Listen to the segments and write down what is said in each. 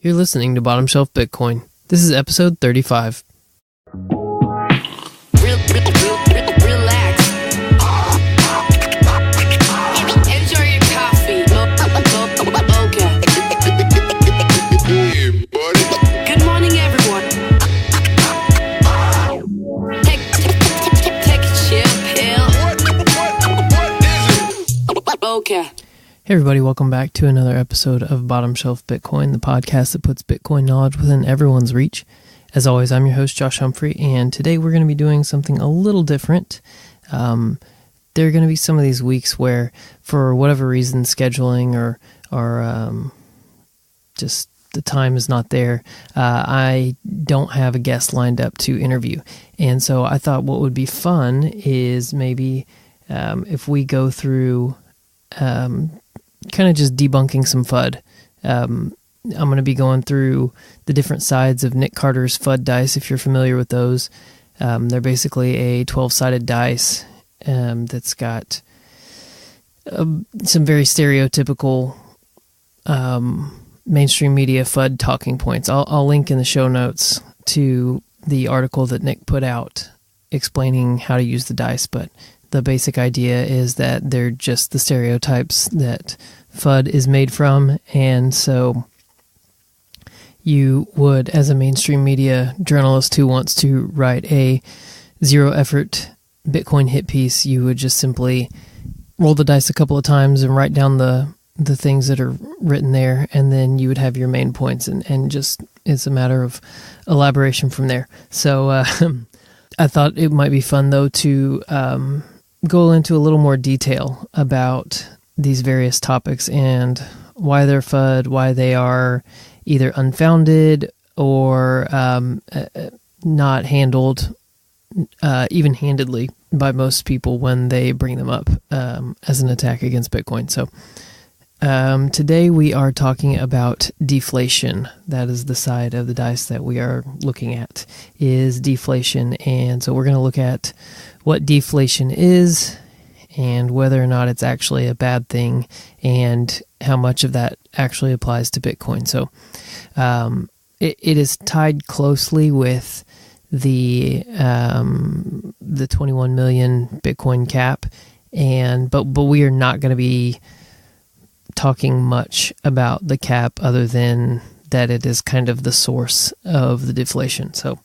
You're listening to Bottomshelf Bitcoin. This is episode 35. Relax. Enjoy your coffee. Okay. Good morning, everyone. Take a chill pill. Okay. Hey everybody, welcome back to another episode of Bottomshelf Bitcoin, the podcast that puts Bitcoin knowledge within everyone's reach. As always, I'm your host, Josh Humphrey, and today we're going to be doing something a little different. There are going to be some of these weeks where, for whatever reason, scheduling or just the time is not there, I don't have a guest lined up to interview. And so I thought what would be fun is maybe if we go through kind of just debunking some FUD. I'm going to be going through the different sides of Nick Carter's FUD dice, if you're familiar with those. They're basically a 12-sided dice that's got some very stereotypical mainstream media FUD talking points. I'll link in the show notes to the article that Nick put out explaining how to use the dice, but the basic idea is that they're just the stereotypes that FUD is made from, and so you would, as a mainstream media journalist who wants to write a zero-effort Bitcoin hit piece, you would just simply roll the dice a couple of times and write down the things that are written there, and then you would have your main points, and just it's a matter of elaboration from there. So I thought it might be fun, though, to go into a little more detail about these various topics and why they're FUD, why they are either unfounded or not handled even-handedly by most people when they bring them up as an attack against Bitcoin. So today we are talking about deflation. That is the side of the dice that we are looking at, is deflation. And so we're going to look at what deflation is and whether or not it's actually a bad thing and how much of that actually applies to Bitcoin. So it is tied closely with the 21 million Bitcoin cap, but we are not going to be talking much about the cap other than that it is kind of the source of the deflation. So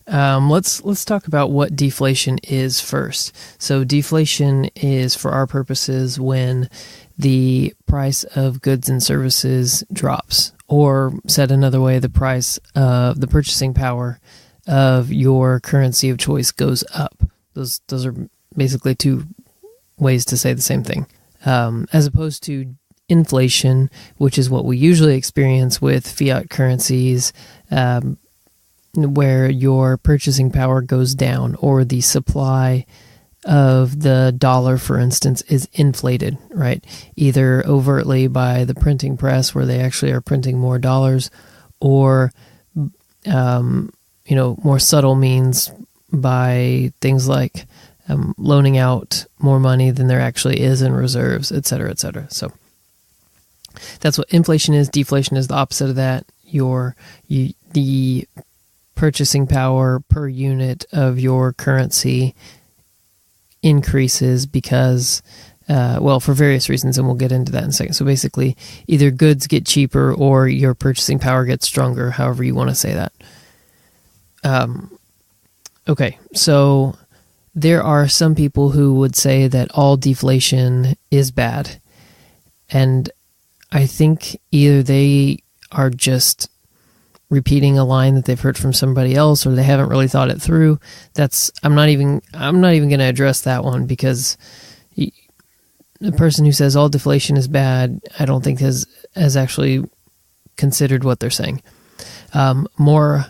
let's talk about what deflation is first. So deflation is, for our purposes, when the price of goods and services drops, or said another way, the price of the purchasing power of your currency of choice goes up. Those are basically two ways to say the same thing. As opposed to inflation, which is what we usually experience with fiat currencies, where your purchasing power goes down, or the supply of the dollar, for instance, is inflated, right? Either overtly by the printing press, where they actually are printing more dollars, or more subtle means by things like loaning out more money than there actually is in reserves, et cetera, et cetera. So that's what inflation is. Deflation is the opposite of that. The purchasing power per unit of your currency increases because, for various reasons, and we'll get into that in a second. So basically, either goods get cheaper or your purchasing power gets stronger, however you want to say that. Okay, so there are some people who would say that all deflation is bad, and I think either they are just repeating a line that they've heard from somebody else, or they haven't really thought it through. I'm not even going to address that one, because the person who says all deflation is bad, I don't think has actually considered what they're saying. More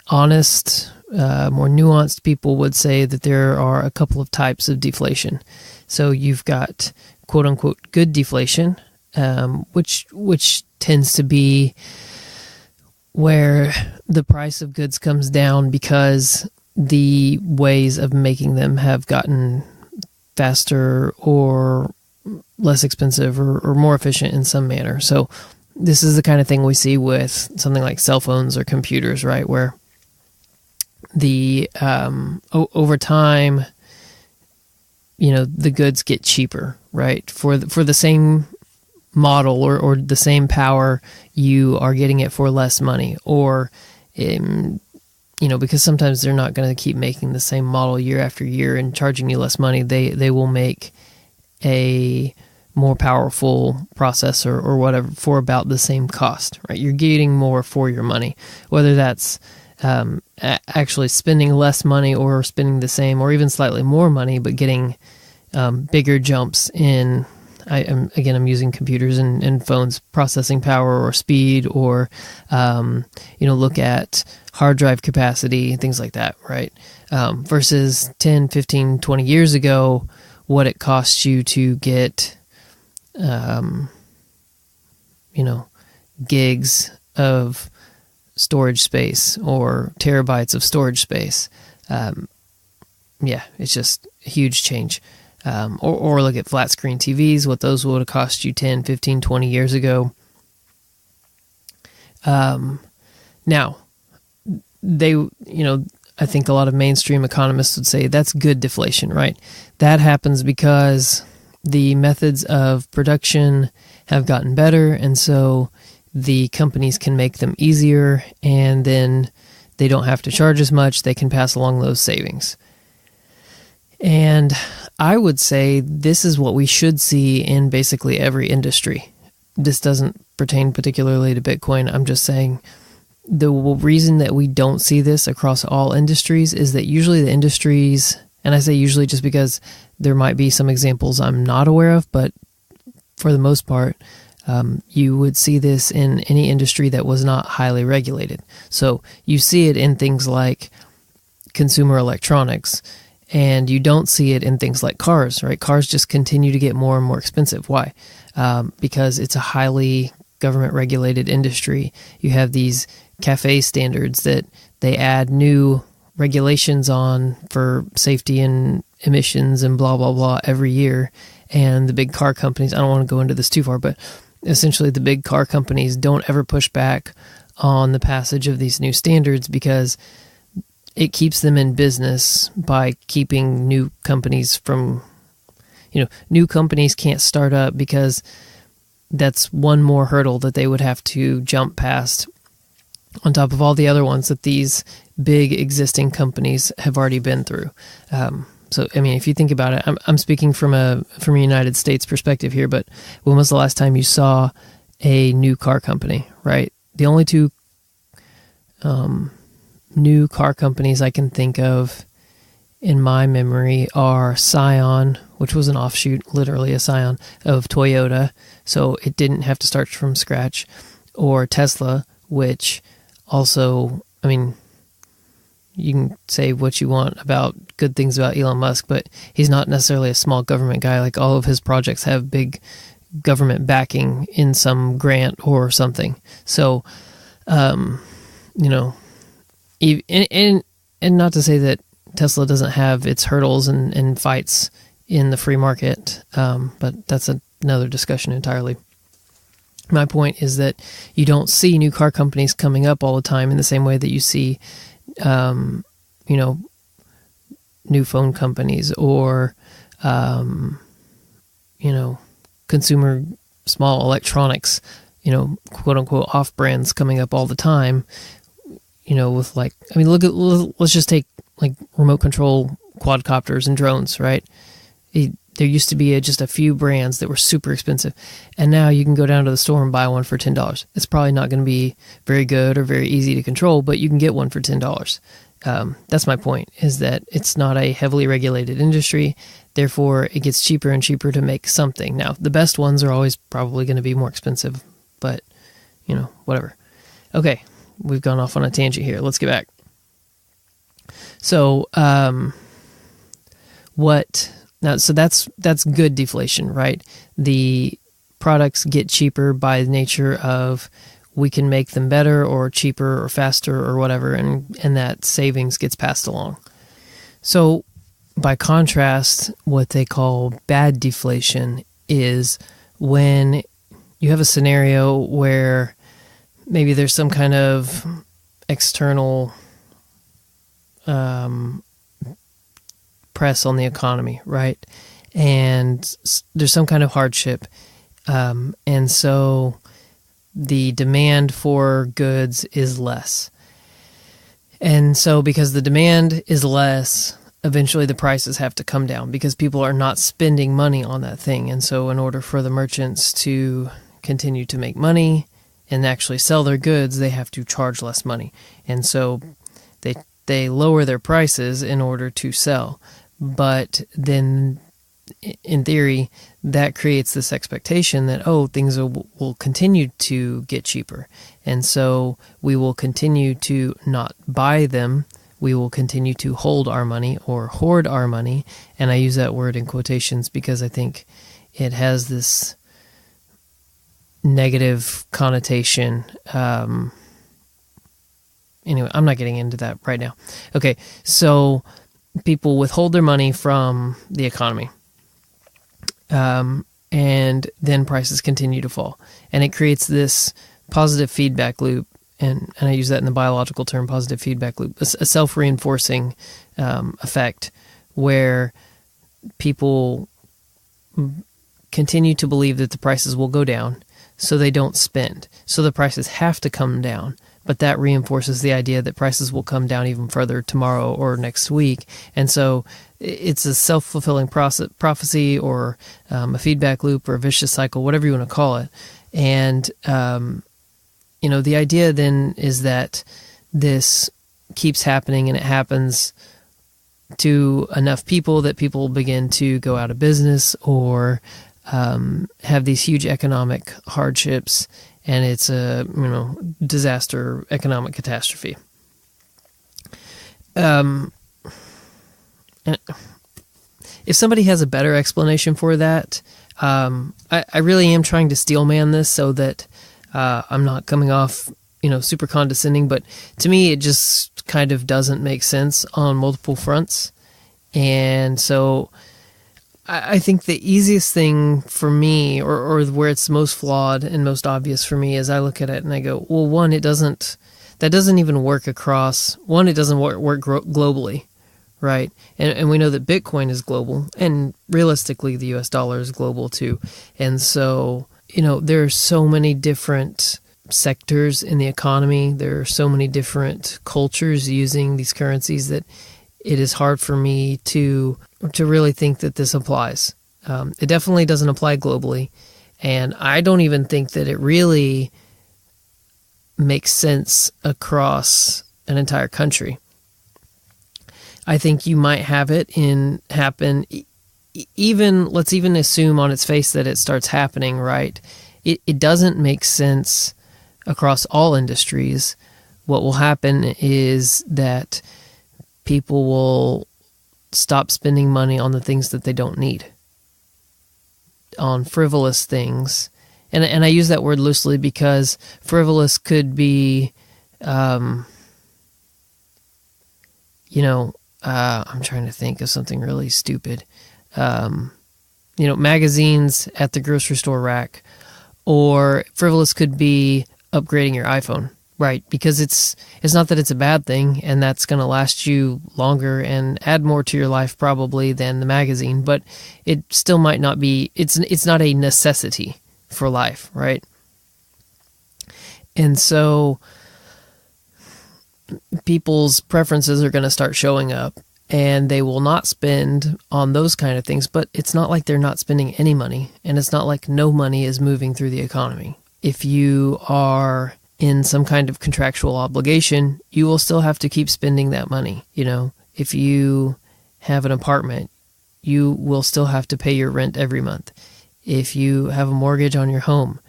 honest, more nuanced people would say that there are a couple of types of deflation. So you've got quote unquote good deflation, which tends to be where the price of goods comes down because the ways of making them have gotten faster or less expensive or more efficient in some manner. So this is the kind of thing we see with something like cell phones or computers, right? Where the over time, the goods get cheaper, right? For the same model or the same power, you are getting it for less money, or because sometimes they're not going to keep making the same model year after year and charging you less money. They will make a more powerful processor or whatever for about the same cost, right? You're getting more for your money, whether that's actually spending less money or spending the same or even slightly more money, but getting bigger jumps in. I'm using computers and phones processing power or speed, or look at hard drive capacity, things like that, right? Versus 10, 15, 20 years ago, what it costs you to get gigs of storage space or terabytes of storage space. It's just a huge change. Or look at flat screen TVs, what those would have cost you 10, 15, 20 years ago. Now, I think a lot of mainstream economists would say that's good deflation, right? That happens because the methods of production have gotten better, and so the companies can make them easier, and then they don't have to charge as much. They can pass along those savings. And I would say this is what we should see in basically every industry. This doesn't pertain particularly to Bitcoin. I'm just saying the reason that we don't see this across all industries is that usually the industries, and I say usually just because there might be some examples I'm not aware of, but for the most part, you would see this in any industry that was not highly regulated. So you see it in things like consumer electronics, and you don't see it in things like cars, right? Cars just continue to get more and more expensive. Why? Because it's a highly government-regulated industry. You have these CAFE standards that they add new regulations on for safety and emissions and blah, blah, blah every year. And the big car companies, I don't want to go into this too far, but essentially the big car companies don't ever push back on the passage of these new standards because it keeps them in business by keeping new companies from, new companies can't start up because that's one more hurdle that they would have to jump past on top of all the other ones that these big existing companies have already been through. So, if you think about it, I'm speaking from a United States perspective here, but when was the last time you saw a new car company, right? The only two new car companies I can think of in my memory are Scion, which was an offshoot, literally a Scion, of Toyota, so it didn't have to start from scratch, or Tesla, which also, you can say what you want about good things about Elon Musk, but he's not necessarily a small government guy. Like, all of his projects have big government backing in some grant or something. So, and not to say that Tesla doesn't have its hurdles and fights in the free market, but that's another discussion entirely. My point is that you don't see new car companies coming up all the time in the same way that you see, new phone companies or, consumer small electronics, quote unquote off brands coming up all the time. With let's just take like remote control quadcopters and drones, right? There used to be just a few brands that were super expensive, and now you can go down to the store and buy one for $10. It's probably not going to be very good or very easy to control, but you can get one for $10. That's my point, is that it's not a heavily regulated industry, therefore it gets cheaper and cheaper to make something. Now, the best ones are always probably going to be more expensive, but, whatever. Okay, we've gone off on a tangent here. Let's get back. So, so that's good deflation, right? The products get cheaper by nature of we can make them better or cheaper or faster or whatever, and that savings gets passed along. So by contrast, what they call bad deflation is when you have a scenario where maybe there's some kind of external press on the economy, right? And there's some kind of hardship. And so the demand for goods is less. And so because the demand is less, eventually the prices have to come down because people are not spending money on that thing. And so in order for the merchants to continue to make money and actually sell their goods, they have to charge less money. And so they lower their prices in order to sell. But then in theory, that creates this expectation that, things will continue to get cheaper. And so we will continue to not buy them. We will continue to hold our money or hoard our money. And I use that word in quotations because I think it has this negative connotation. Anyway, I'm not getting into that right now. Okay, so people withhold their money from the economy. And then prices continue to fall. And it creates this positive feedback loop, and I use that in the biological term, positive feedback loop, a self-reinforcing effect where people continue to believe that the prices will go down, so they don't spend. So the prices have to come down, but that reinforces the idea that prices will come down even further tomorrow or next week. And so it's a self-fulfilling prophecy or a feedback loop or a vicious cycle, whatever you want to call it. And, the idea then is that this keeps happening, and it happens to enough people that people begin to go out of business or have these huge economic hardships, and it's a disaster, economic catastrophe. If somebody has a better explanation for that, I really am trying to steelman this so that I'm not coming off, super condescending. But to me, it just kind of doesn't make sense on multiple fronts. And so I think the easiest thing for me, or where it's most flawed and most obvious for me, is I look at it and I go, well, one, that doesn't even work across. One, it doesn't work globally. Right. And we know that Bitcoin is global, and realistically, the US dollar is global too. And so, there are so many different sectors in the economy. There are so many different cultures using these currencies that it is hard for me to really think that this applies. It definitely doesn't apply globally. And I don't even think that it really makes sense across an entire country. I think you might have it happen, let's even assume on its face that it starts happening, right? It doesn't make sense across all industries. What will happen is that people will stop spending money on the things that they don't need, on frivolous things. And I use that word loosely because frivolous could be, I'm trying to think of something really stupid. Magazines at the grocery store rack, or frivolous could be upgrading your iPhone, right? Because it's not that it's a bad thing, and that's going to last you longer and add more to your life probably than the magazine, but it still might not be, it's not a necessity for life, right? And so people's preferences are going to start showing up, and they will not spend on those kind of things. But it's not like they're not spending any money, and it's not like no money is moving through the economy. If you are in some kind of contractual obligation, you will still have to keep spending that money. If you have an apartment, you will still have to pay your rent every month. If you have a mortgage on your home,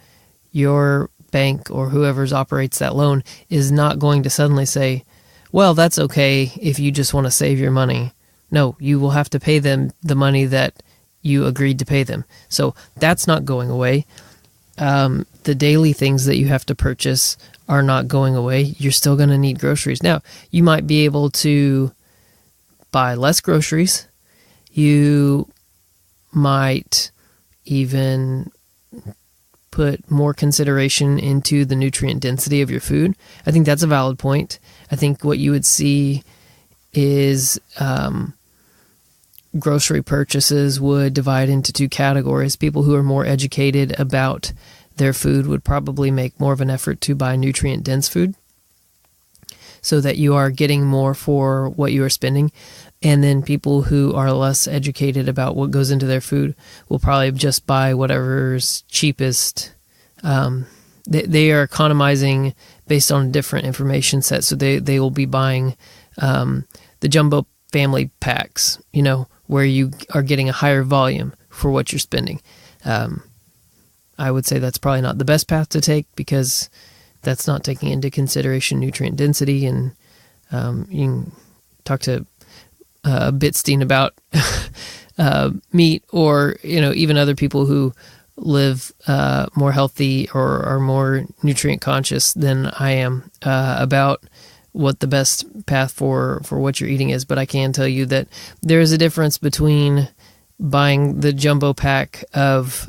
your bank or whoever operates that loan is not going to suddenly say, well, that's okay if you just want to save your money. No, you will have to pay them the money that you agreed to pay them. So that's not going away. The daily things that you have to purchase are not going away. You're still going to need groceries. Now, you might be able to buy less groceries. You might even put more consideration into the nutrient density of your food. I think that's a valid point. I think what you would see is grocery purchases would divide into two categories. People who are more educated about their food would probably make more of an effort to buy nutrient-dense food so that you are getting more for what you are spending. And then people who are less educated about what goes into their food will probably just buy whatever's cheapest. They are economizing based on a different information set, so they will be buying the jumbo family packs, where you are getting a higher volume for what you're spending. I would say that's probably not the best path to take because that's not taking into consideration nutrient density. And you can talk to Bitstein about meat, or even other people who live more healthy or are more nutrient conscious than I am about what the best path for what you're eating is. But I can tell you that there is a difference between buying the jumbo pack of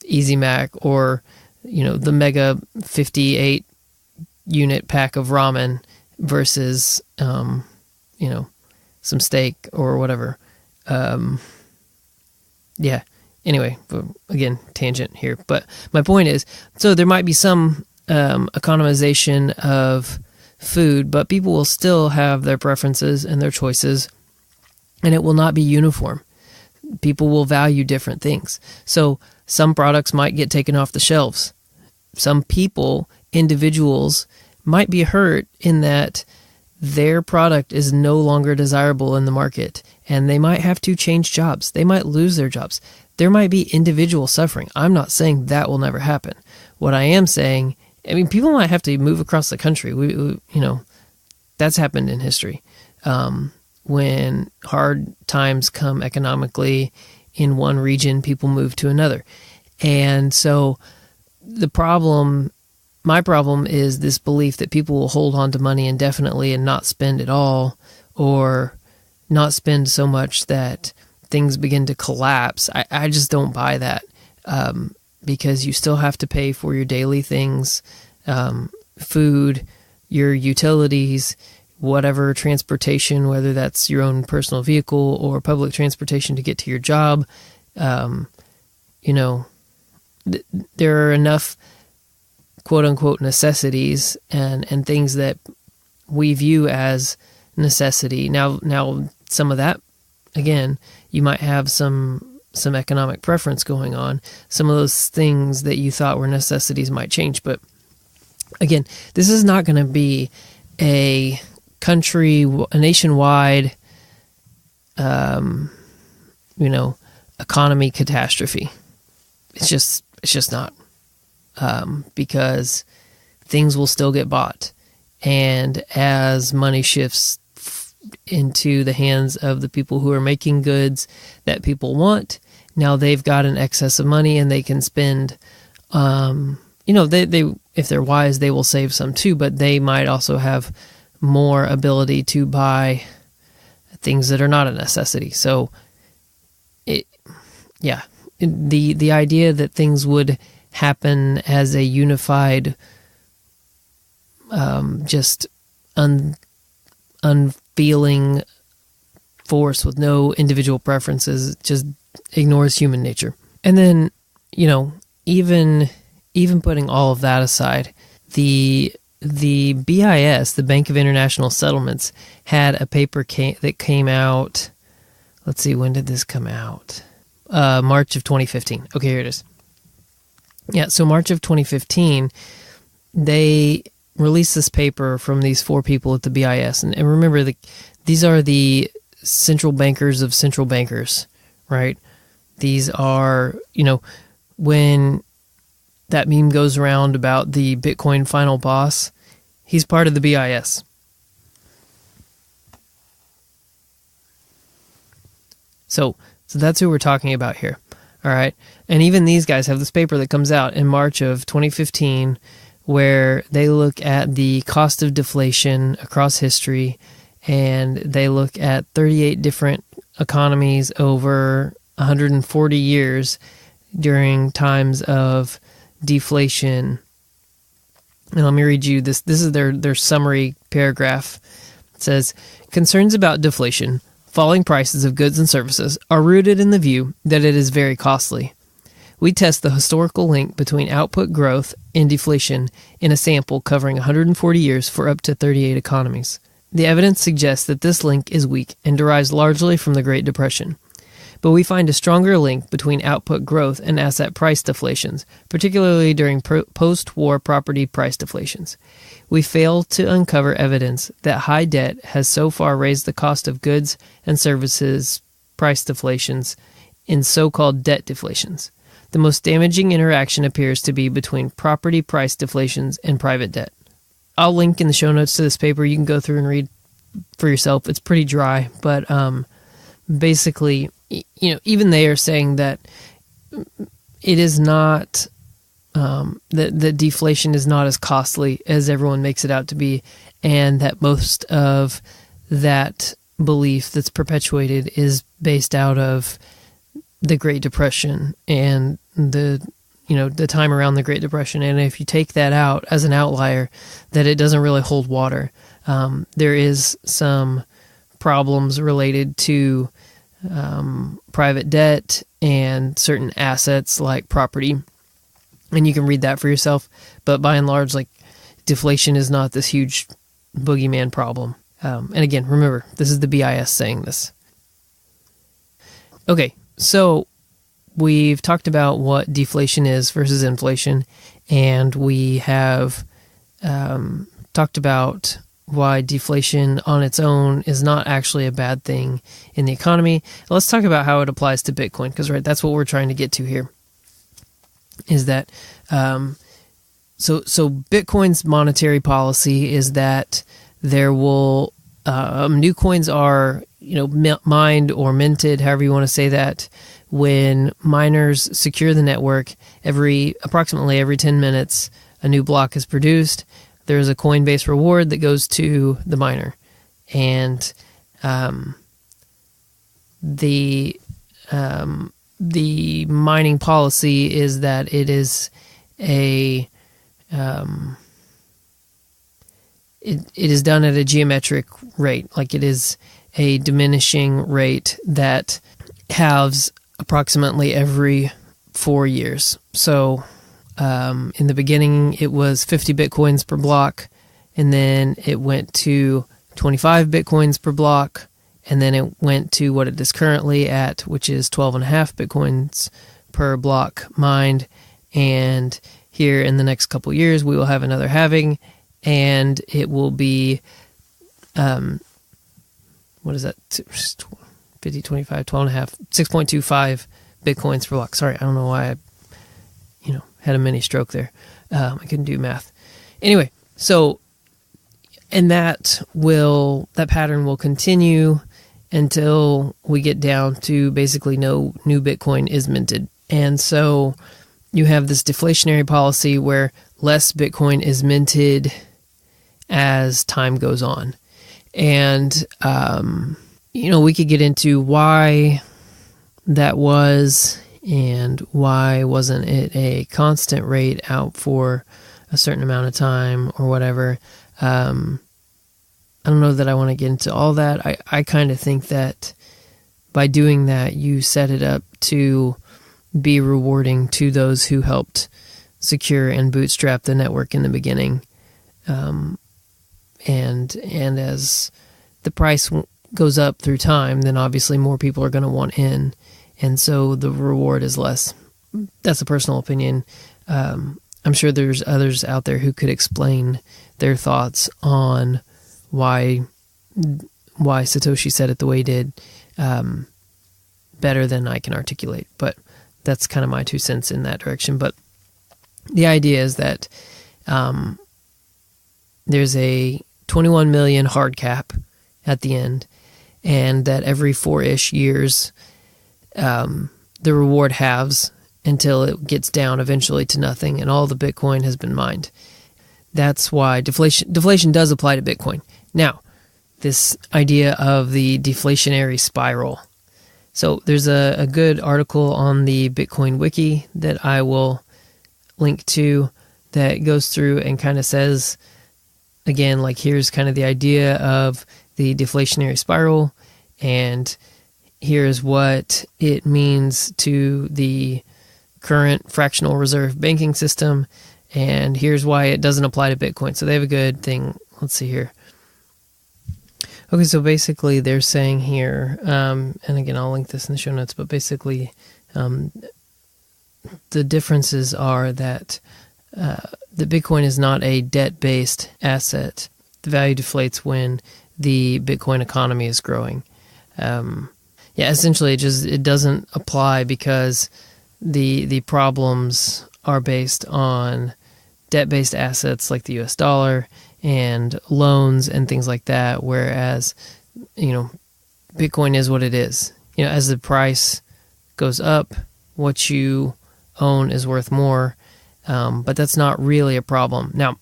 Easy Mac or the mega 58 unit pack of ramen versus some steak or whatever. Anyway, again, tangent here, but my point is, so there might be some economization of food, but people will still have their preferences and their choices, and it will not be uniform. People will value different things. So some products might get taken off the shelves. Some people, individuals, might be hurt in that their product is no longer desirable in the market, and they might have to change jobs. They might lose their jobs. There might be individual suffering. I'm not saying that will never happen. What I am saying, people might have to move across the country. That's happened in history. When hard times come economically in one region, people move to another. And so my problem is this belief that people will hold on to money indefinitely and not spend it all, or not spend so much that things begin to collapse. I just don't buy that, because you still have to pay for your daily things, food, your utilities, whatever transportation, whether that's your own personal vehicle or public transportation to get to your job. There are enough quote unquote necessities and things that we view as necessity. Now some of that, again, you might have some economic preference going on. Some of those things that you thought were necessities might change. But again, this is not going to be a nationwide, economy catastrophe. It's just not, because things will still get bought. And as money shifts into the hands of the people who are making goods that people want, now they've got an excess of money and they can spend, they if they're wise, they will save some too, but they might also have more ability to buy things that are not a necessity. So the idea that things would happen as a unified, just unfeeling force with no individual preferences just ignores human nature. And then, even putting all of that aside, the BIS, the Bank of International Settlements, had a paper that came out. Let's see, when did this come out? March of 2015. Okay, here it is. Yeah, so March of 2015, they released this paper from these four people at the BIS. And remember, these are the central bankers of central bankers, right? These are, when that meme goes around about the Bitcoin final boss, he's part of the BIS. So that's who we're talking about here. All right. And even these guys have this paper that comes out in March of 2015 where they look at the cost of deflation across history, and they look at 38 different economies over 140 years during times of deflation. And let me read you this. This is their summary paragraph. It says, concerns about deflation, falling prices of goods and services, are rooted in the view that it is very costly. We test the historical link between output growth and deflation in a sample covering 140 years for up to 38 economies. The evidence suggests that this link is weak and derives largely from the Great Depression. But we find a stronger link between output growth and asset price deflations, particularly during post-war property price deflations. We fail to uncover evidence that high debt has so far raised the cost of goods and services price deflations in so-called debt deflations. The most damaging interaction appears to be between property price deflations and private debt. I'll link in the show notes to this paper. You can go through and read for yourself. It's pretty dry, but basically, even they are saying that it is not, that deflation is not as costly as everyone makes it out to be, and that most of that belief that's perpetuated is based out of the Great Depression and the time around the Great Depression. And if you take that out as an outlier, that it doesn't really hold water. There is some problems related to private debt and certain assets like property, and you can read that for yourself. But by and large, like, deflation is not this huge boogeyman problem. And again, remember, this is the BIS saying this. Okay, so we've talked about what deflation is versus inflation, and we have talked about why deflation on its own is not actually a bad thing in the economy. Let's talk about how it applies to Bitcoin, because that's what we're trying to get to here. Is that so Bitcoin's monetary policy is that there will new coins are mined or minted, however you want to say that, when miners secure the network. Approximately every 10 minutes, a new block is produced. There's a Coinbase reward that goes to the miner, and the mining policy is that it is it is done at a geometric rate, like it is a diminishing rate that halves approximately every 4 years. So in the beginning, it was 50 Bitcoins per block, and then it went to 25 Bitcoins per block, and then it went to what it is currently at, which is 12.5 Bitcoins per block mined. And here in the next couple years, we will have another halving, and it will be, what is that? 50, 25, 12.5, 6.25 Bitcoins per block. Sorry, I don't know why I, had a mini stroke there. I couldn't do math. Anyway, so, and that pattern will continue until we get down to basically no new Bitcoin is minted. And so you have this deflationary policy where less Bitcoin is minted as time goes on. And, we could get into why that was, and why wasn't it a constant rate out for a certain amount of time or whatever. I don't know that I want to get into all that. I kind of think that by doing that, you set it up to be rewarding to those who helped secure and bootstrap the network in the beginning. And as the price goes up through time, then obviously more people are going to want in, and so the reward is less. That's a personal opinion. I'm sure there's others out there who could explain their thoughts on why Satoshi said it the way he did better than I can articulate, but that's kind of my 2 cents in that direction. But the idea is that there's a 21 million hard cap at the end, and that every 4-ish years the reward halves until it gets down eventually to nothing and all the Bitcoin has been mined. That's why deflation does apply to Bitcoin. Now, this idea of the deflationary spiral, So there's a good article on the Bitcoin wiki that I will link to that goes through and kind of says, again, like here's kind of the idea of the deflationary spiral, and here's what it means to the current fractional reserve banking system, and here's why it doesn't apply to Bitcoin. So they have a good thing. Let's see here. Okay, so basically they're saying here, and again, I'll link this in the show notes, but basically the differences are that the Bitcoin is not a debt-based asset. The value deflates when the Bitcoin economy is growing. Essentially it doesn't apply because the problems are based on debt-based assets like the US dollar and loans and things like that, whereas, Bitcoin is what it is. As the price goes up, what you own is worth more, but that's not really a problem. Now,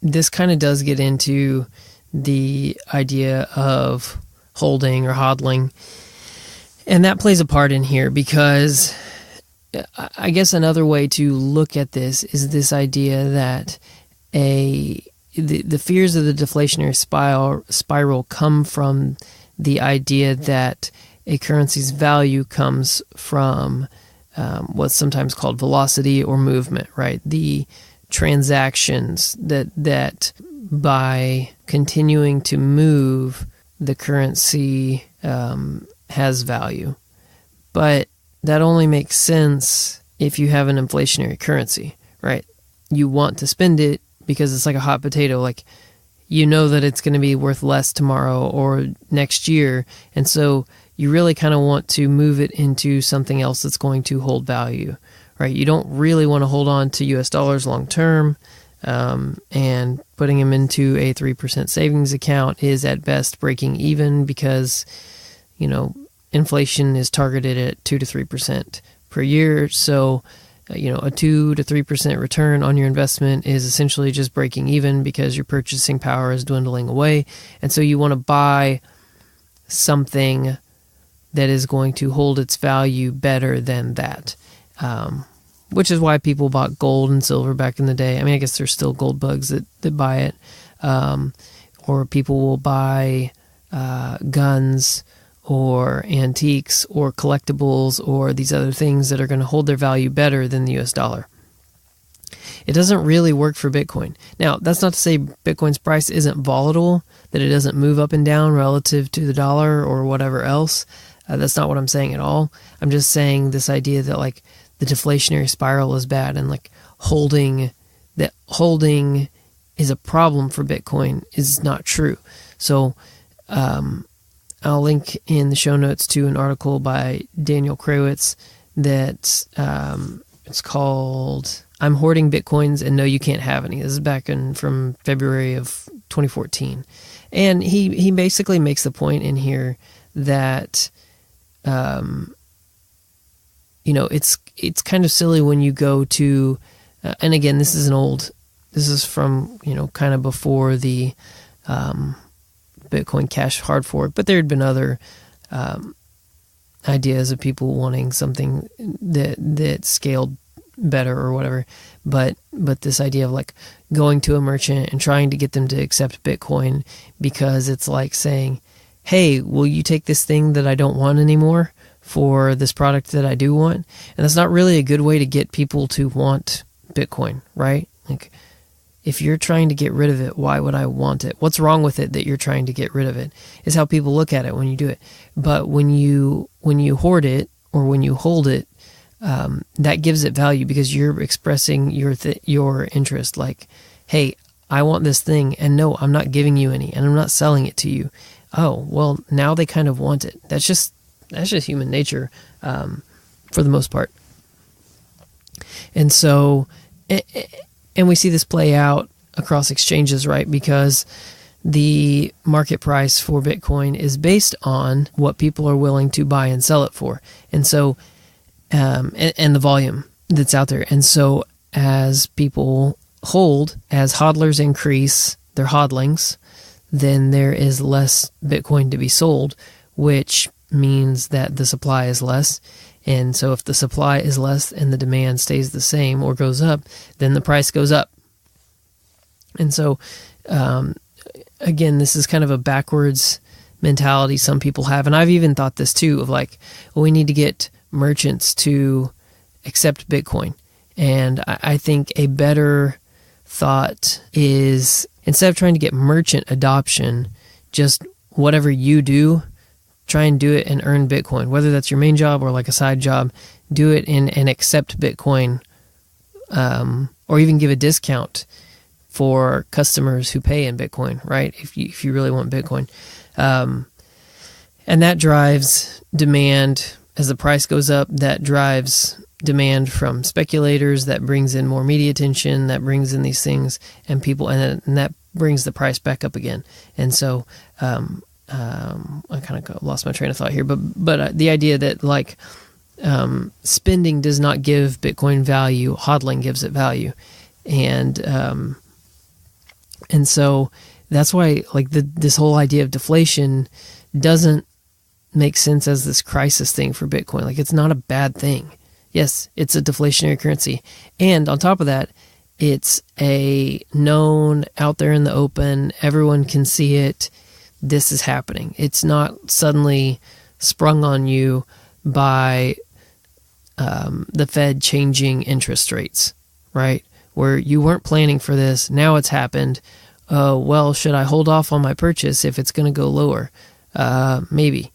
this kind of does get into the idea of holding or hodling, and that plays a part in here because I guess another way to look at this is this idea that the fears of the deflationary spiral come from the idea that a currency's value comes from what's sometimes called velocity or movement, right? The transactions that by continuing to move, the currency has value. But that only makes sense if you have an inflationary currency, right? You want to spend it because it's like a hot potato. Like, that it's going to be worth less tomorrow or next year. And so you really kind of want to move it into something else that's going to hold value, right? You don't really want to hold on to US dollars long term, and putting them into a 3% savings account is at best breaking even because, inflation is targeted at 2 to 3% per year. So, a 2 to 3% return on your investment is essentially just breaking even because your purchasing power is dwindling away. And so you want to buy something that is going to hold its value better than that, which is why people bought gold and silver back in the day. I mean, I guess there's still gold bugs that buy it, or people will buy guns or antiques or collectibles or these other things that are going to hold their value better than the US dollar. It doesn't really work for Bitcoin. Now, that's not to say Bitcoin's price isn't volatile, that it doesn't move up and down relative to the dollar or whatever else. That's not what I'm saying at all. I'm just saying this idea that like the deflationary spiral is bad and like holding is a problem for Bitcoin is not true. So, I'll link in the show notes to an article by Daniel Krawitz that it's called "I'm Hoarding Bitcoins and No You Can't Have Any." This is back from February of 2014. And he basically makes the point in here that it's kind of silly when you go to and again, this is from kind of before the Bitcoin Cash hard fork, but there had been other ideas of people wanting something that scaled better or whatever. But this idea of like going to a merchant and trying to get them to accept Bitcoin because it's like saying, hey, will you take this thing that I don't want anymore for this product that I do want? And that's not really a good way to get people to want Bitcoin, right? Like, if you're trying to get rid of it, why would I want it? What's wrong with it that you're trying to get rid of it? Is how people look at it when you do it. But when you hoard it or when you hold it, that gives it value because you're expressing your interest. Like, hey, I want this thing, and no, I'm not giving you any, and I'm not selling it to you. Oh, well, now they kind of want it. That's just human nature, for the most part. And so, and we see this play out across exchanges, right? Because the market price for Bitcoin is based on what people are willing to buy and sell it for. And so, and the volume that's out there. And so as people hold, as hodlers increase their hodlings, then there is less Bitcoin to be sold, which means that the supply is less. And so if the supply is less and the demand stays the same or goes up, then the price goes up. And so, again, this is kind of a backwards mentality some people have. And I've even thought this too, of like, well, we need to get merchants to accept Bitcoin. And I think a better thought is, instead of trying to get merchant adoption, just whatever you do, try and do it and earn Bitcoin. Whether that's your main job or like a side job, do it and accept Bitcoin, or even give a discount for customers who pay in Bitcoin, right? If you really want Bitcoin. And that drives demand. As the price goes up, that drives demand from speculators, that brings in more media attention, that brings in these things, and people, and that brings the price back up again. And so, I kind of lost my train of thought here, but the idea that like spending does not give Bitcoin value, hodling gives it value, and so that's why like this whole idea of deflation doesn't make sense as this crisis thing for Bitcoin. Like, it's not a bad thing. Yes, it's a deflationary currency, and on top of that, it's a known, out there in the open, everyone can see it. This is happening. It's not suddenly sprung on you by the Fed changing interest rates, right? Where you weren't planning for this. Now it's happened. Well, should I hold off on my purchase if it's going to go lower? Maybe.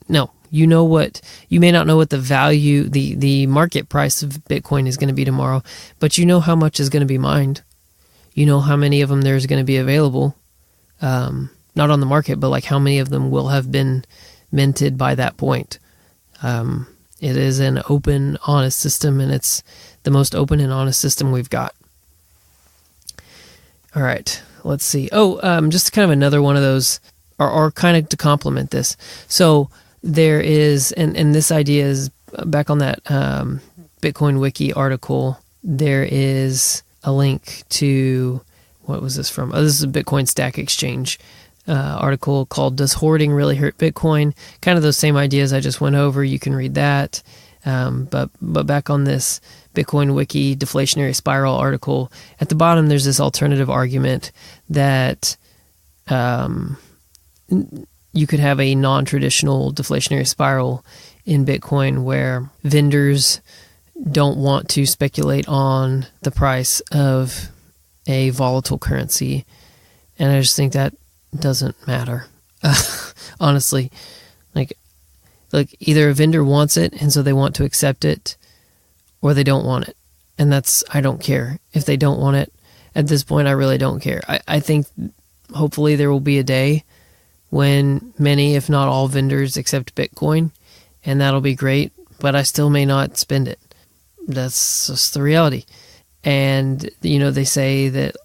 No. You may not know what the value, the market price of Bitcoin is going to be tomorrow, but you know how much is going to be mined. You know how many of them there's going to be available. Not on the market, but like how many of them will have been minted by that point. It is an open, honest system, and it's the most open and honest system we've got. All right, let's see. Just kind of another one of those, or kind of to complement this. So there is, and this idea is back on that Bitcoin Wiki article, there is a link to, what was this from? This is a Bitcoin Stack Exchange article called "Does Hoarding Really Hurt Bitcoin?" Kind of those same ideas I just went over. You can read that. But back on this Bitcoin Wiki deflationary spiral article, at the bottom there's this alternative argument that you could have a non-traditional deflationary spiral in Bitcoin where vendors don't want to speculate on the price of a volatile currency. And I just think that doesn't matter. Honestly, like either a vendor wants it and so they want to accept it, or they don't want it. And I don't care if they don't want it. At this point, I really don't care. I think hopefully there will be a day when many, if not all, vendors accept Bitcoin, and that'll be great, but I still may not spend it. That's just the reality. And, they say that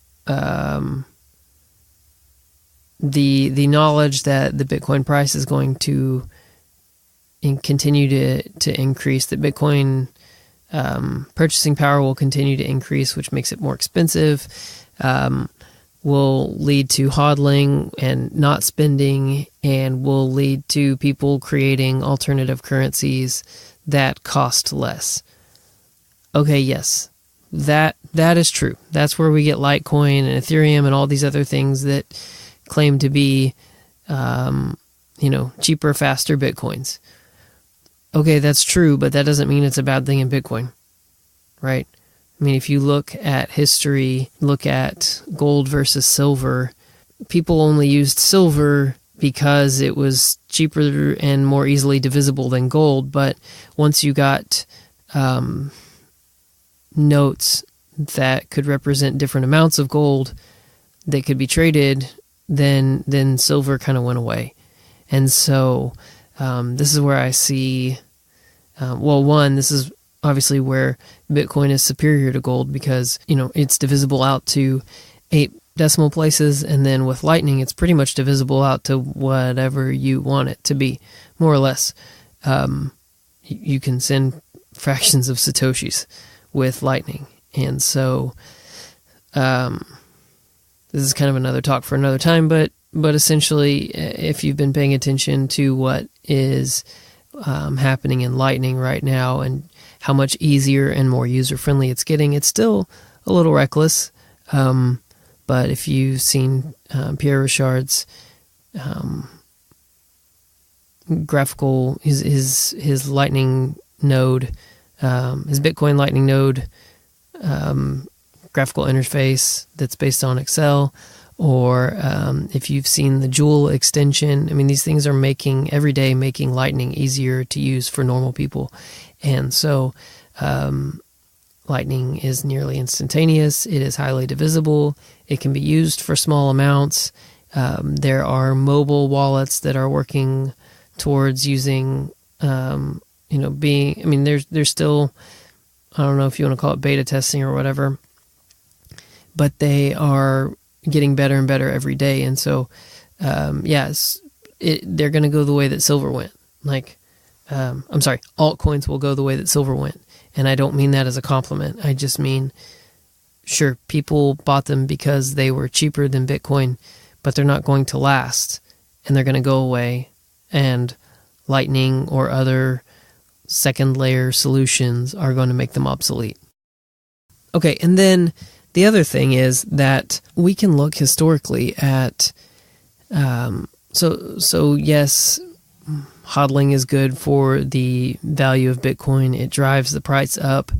the knowledge that the Bitcoin price is going to continue to increase, that Bitcoin purchasing power will continue to increase, which makes it more expensive, will lead to hodling and not spending, and will lead to people creating alternative currencies that cost less. Okay, yes, that is true. That's where we get Litecoin and Ethereum and all these other things that claim to be, cheaper, faster Bitcoins. Okay, that's true, but that doesn't mean it's a bad thing in Bitcoin, right? I mean, if you look at history, look at gold versus silver, people only used silver because it was cheaper and more easily divisible than gold. But once you got notes that could represent different amounts of gold that could be traded, then silver kind of went away. And so this is where I see, this is obviously where Bitcoin is superior to gold because, it's divisible out to 8 decimal places. And then with Lightning, it's pretty much divisible out to whatever you want it to be, more or less. You can send fractions of Satoshis with Lightning. And so this is kind of another talk for another time, but but essentially, if you've been paying attention to what is happening in Lightning right now and how much easier and more user-friendly it's getting, it's still a little reckless. But if you've seen Pierre Richard's graphical, his Lightning node, his Bitcoin Lightning node graphical interface that's based on Excel, or if you've seen the Joule extension, I mean, these things are making Lightning easier to use for normal people. And so Lightning is nearly instantaneous. It is highly divisible. It can be used for small amounts. There are mobile wallets that are working towards using, there's still, I don't know if you want to call it beta testing or whatever, but they are getting better and better every day. And so, they're going to go the way that silver went. Altcoins will go the way that silver went. And I don't mean that as a compliment. I just mean, sure, people bought them because they were cheaper than Bitcoin, but they're not going to last, and they're going to go away, and Lightning or other second layer solutions are going to make them obsolete. Okay, and then the other thing is that we can look historically at, so yes, hodling is good for the value of Bitcoin. It drives the price up.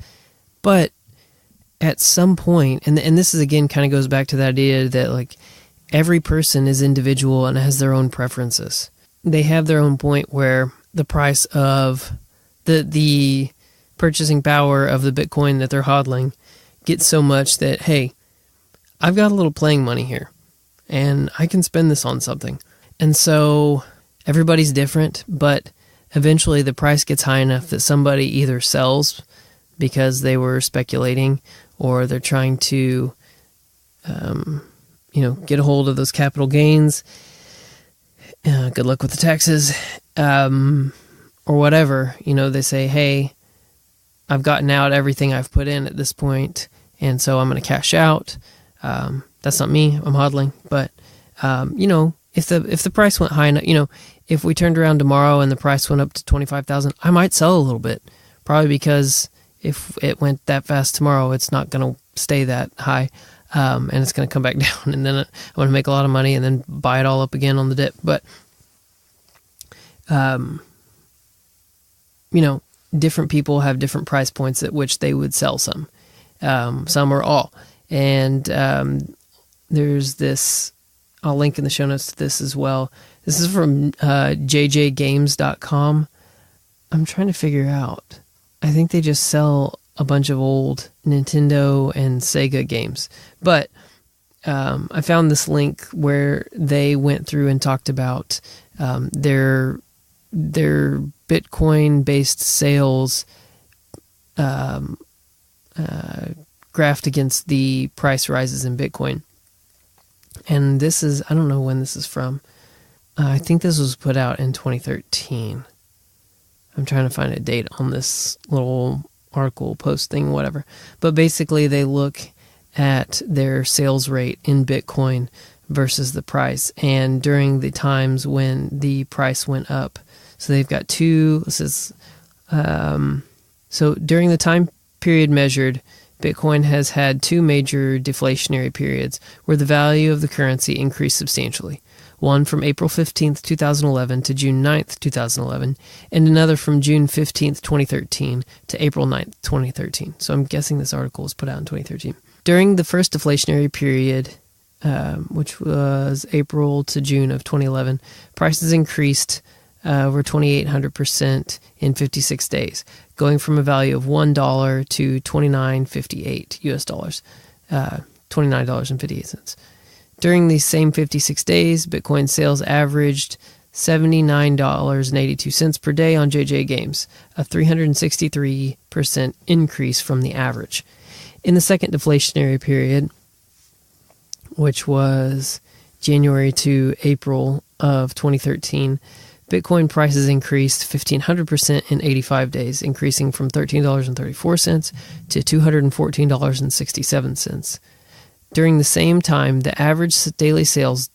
But at some point, and this is again kind of goes back to that idea that like every person is individual and has their own preferences. They have their own point where the price of the purchasing power of the Bitcoin that they're hodling gets so much that, hey, I've got a little playing money here and I can spend this on something. And so everybody's different, but eventually the price gets high enough that somebody either sells because they were speculating, or they're trying to, get a hold of those capital gains. Good luck with the taxes, or whatever. They say, hey, I've gotten out everything I've put in at this point, and so I'm going to cash out. That's not me. I'm hodling. But, if the price went high enough, if we turned around tomorrow and the price went up to 25,000, I might sell a little bit, probably because if it went that fast tomorrow, it's not going to stay that high, and it's going to come back down, and then I'm going to make a lot of money and then buy it all up again on the dip. But, different people have different price points at which they would sell some or all. And there's this, I'll link in the show notes to this as well. This is from jjgames.com. I'm trying to figure out. I think they just sell a bunch of old Nintendo and Sega games. But I found this link where they went through and talked about their Bitcoin-based sales graphed against the price rises in Bitcoin. And this is, I don't know when this is from. I think this was put out in 2013. I'm trying to find a date on this little article, post thing, whatever. But basically they look at their sales rate in Bitcoin versus the price. And during the times when the price went up, so they've got so during the time period measured, Bitcoin has had two major deflationary periods where the value of the currency increased substantially. One from April 15th, 2011 to June 9th, 2011, and another from June 15th, 2013 to April 9th, 2013. So I'm guessing this article was put out in 2013. During the first deflationary period, which was April to June of 2011, prices increased over 2,800% in 56 days, going from a value of $1 to $29.58 US dollars, $29.58. During these same 56 days, Bitcoin sales averaged $79.82 per day on JJ Games, a 363% increase from the average. In the second deflationary period, which was January to April of 2013, Bitcoin prices increased 1,500% in 85 days, increasing from $13.34 to $214.67. During the same time, the average daily sales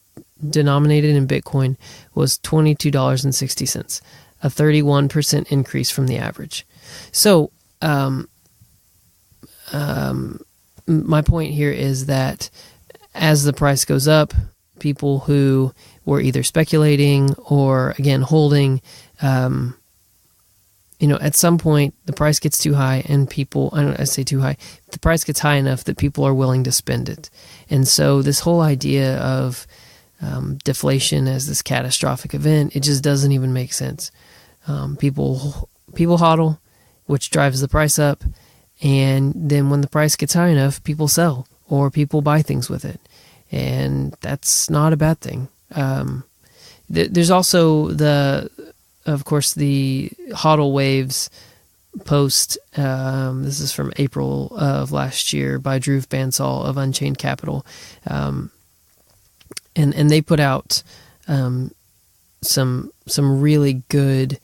denominated in Bitcoin was $22.60, a 31% increase from the average. So, my point here is that as the price goes up, people who were either speculating or, again, holding, at some point the price gets too high and people, I say too high, the price gets high enough that people are willing to spend it. And so this whole idea of deflation as this catastrophic event, it just doesn't even make sense. People hodl, which drives the price up. And then when the price gets high enough, people sell or people buy things with it. And that's not a bad thing. There's also of course, the hodl waves post. This is from April of last year by Drew Bansal of Unchained Capital. And they put out some really good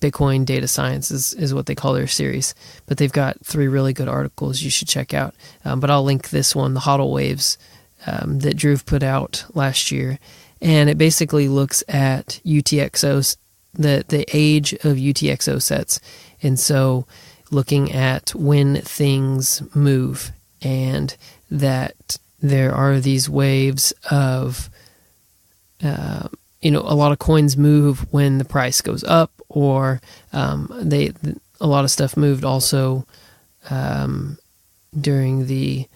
Bitcoin data science is what they call their series. But they've got 3 really good articles you should check out. But I'll link this one, the hodl waves, that Drew put out last year. And it basically looks at UTXOs, the age of UTXO sets. And so looking at when things move and that there are these waves of, a lot of coins move when the price goes up, or a lot of stuff moved also during the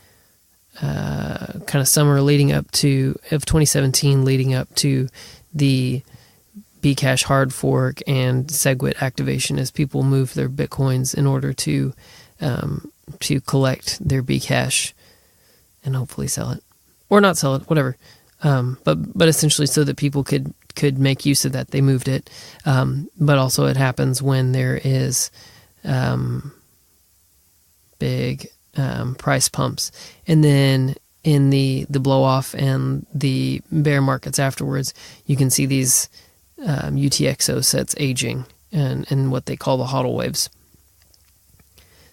kind of summer leading up to of 2017, leading up to the Bcash hard fork and SegWit activation, as people move their Bitcoins in order to collect their Bcash and hopefully sell it or not sell it, whatever. But essentially so that people could make use of that, they moved it. But also it happens when there is big price pumps, and then in the blow off and the bear markets afterwards, you can see these UTXO sets aging and what they call the hodl waves.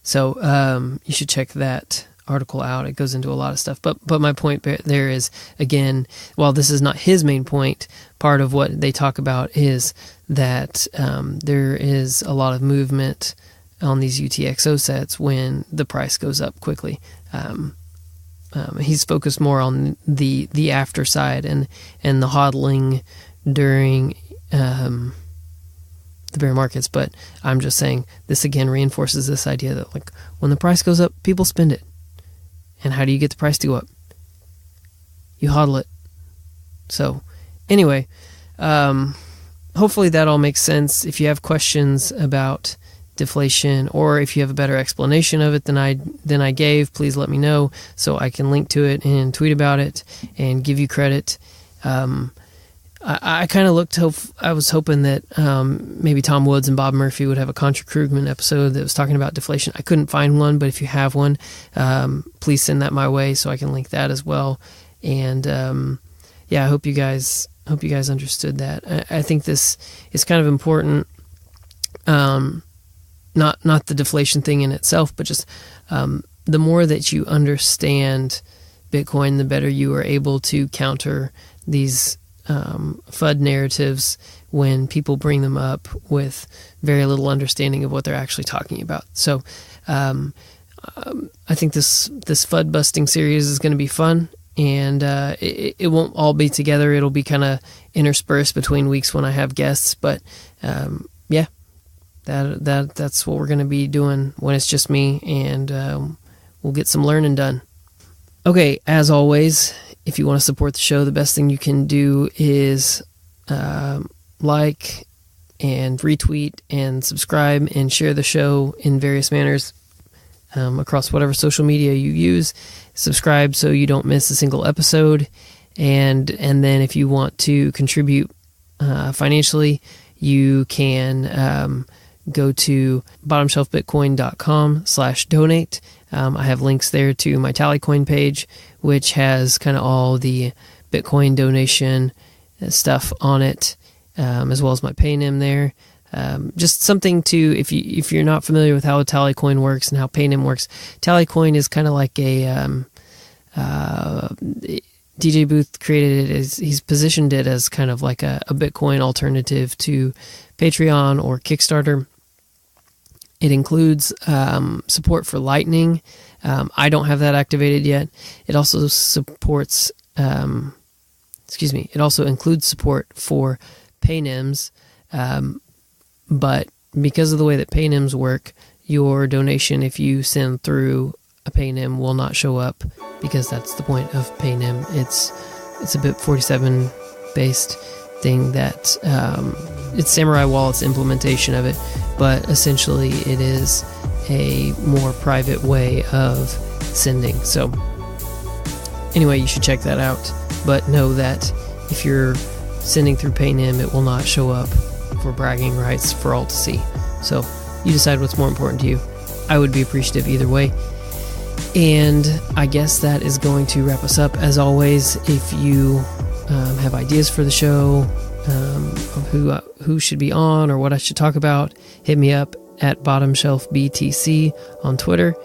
So you should check that article out. It goes into a lot of stuff. But my point there is, again, while this is not his main point, part of what they talk about is that there is a lot of movement on these UTXO sets when the price goes up quickly. He's focused more on the after side and the hodling during the bear markets. But I'm just saying this again reinforces this idea that, like, when the price goes up, people spend it. And how do you get the price to go up? You hodl it. So anyway, hopefully that all makes sense. If you have questions about deflation, or if you have a better explanation of it than I gave, please let me know so I can link to it and tweet about it and give you credit. I kind of I was hoping that maybe Tom Woods and Bob Murphy would have a Contra Krugman episode that was talking about deflation. I couldn't find one, but if you have one, please send that my way so I can link that as well. And I hope you guys understood that. I think this is kind of important. Not the deflation thing in itself, but just the more that you understand Bitcoin, the better you are able to counter these FUD narratives when people bring them up with very little understanding of what they're actually talking about. So I think this FUD busting series is going to be fun, and it won't all be together. It'll be kind of interspersed between weeks when I have guests, but that's what we're going to be doing when it's just me, and we'll get some learning done. Okay, as always, if you want to support the show, the best thing you can do is like and retweet and subscribe and share the show in various manners across whatever social media you use. Subscribe so you don't miss a single episode. And then if you want to contribute financially, you can go to bottomshelfbitcoin.com/donate. I have links there to my Tallycoin page, which has kind of all the Bitcoin donation stuff on it, as well as my Paynim there. Just something to, if you're not familiar with how Tallycoin works and how Paynim works, Tallycoin is kind of like a DJ Booth created it as, he's positioned it as kind of like a Bitcoin alternative to Patreon or Kickstarter. It includes support for Lightning. I don't have that activated yet. It also supports, it also includes support for Paynims, but because of the way that Paynims work, your donation, if you send through a Paynim, will not show up, because that's the point of Paynim. It's a BIP47 based thing that it's Samurai Wallet's implementation of it, but essentially it is a more private way of sending. So anyway, you should check that out, but know that if you're sending through Paynim, it will not show up for bragging rights for all to see. So you decide what's more important to you. I would be appreciative either way. And I guess that is going to wrap us up. As always, if you have ideas for the show, of who should be on or what I should talk about, hit me up at Bottomshelf BTC on Twitter.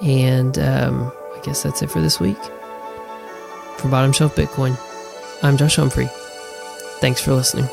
And I guess that's it for this week. For Bottomshelf Bitcoin, I'm Josh Humphrey. Thanks for listening.